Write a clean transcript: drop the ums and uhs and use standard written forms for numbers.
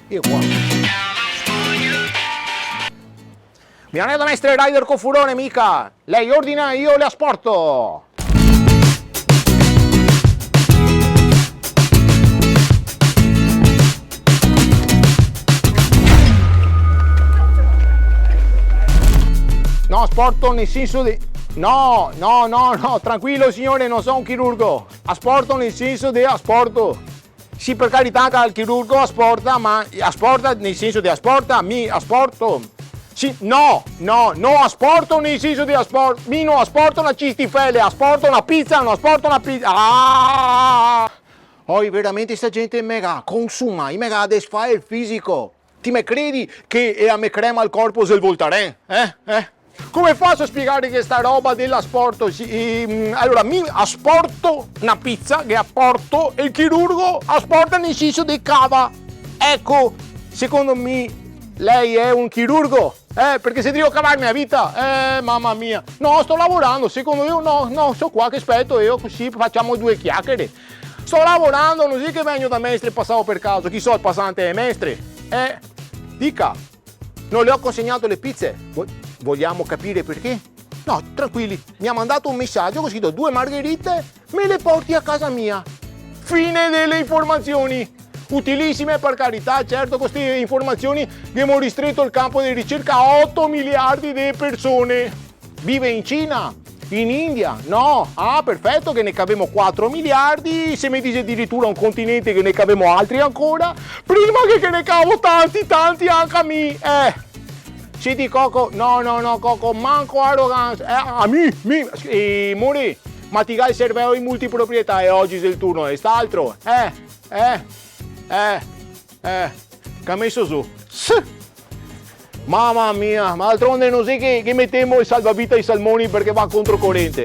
Io qua. Mi hanno detto maestro rider con furone, mica. Lei ordina, io le asporto. No, asporto nel senso di... No, tranquillo signore, non sono un chirurgo. Asporto nel senso di asporto. Sì, per carità che il chirurgo asporta, ma asporta nel senso di asporta, mi asporto. Sì, no, asporto nel senso di asporto. Mi non asporto una cistifele, asporto una pizza, non asporto una pizza. Ah! Poi veramente sta gente mega consuma, mega desfa il fisico. Ti me credi che a me crema il corpo del Voltaren? Come faccio a spiegare questa roba dell'asporto? Allora, mi asporto una pizza che apporto e il chirurgo asporta nel senso di cava. Ecco, secondo me lei è un chirurgo, perché se devo cavarmi la vita, mamma mia. No, sto lavorando, secondo me no, sto qua che aspetto io, così facciamo due chiacchiere. Sto lavorando, non si che vengo da mestre passavo per caso, chi so il passante è mestre. Dica, non le ho consegnato le pizze. Vogliamo capire perché? No, tranquilli, mi ha mandato un messaggio così do 2 margherite, me le porti a casa mia. Fine delle informazioni. Utilissime per carità, certo, queste informazioni abbiamo ristretto il campo di ricerca a 8 miliardi di persone. Vive in Cina? In India? No. Ah, perfetto, che ne cabbiamo 4 miliardi, se mi dice addirittura un continente che ne cabbiamo altri ancora, prima che ne cavo tanti anche a me. Senti Coco, no Coco, manco arroganza, a me, Muri, ma ti dai il serveo in multiproprietà e oggi è il turno, e st'altro, che ha messo su, mamma mia, ma d'altronde non sai che mettiamo il salvavita ai salmoni perché va controcorrente,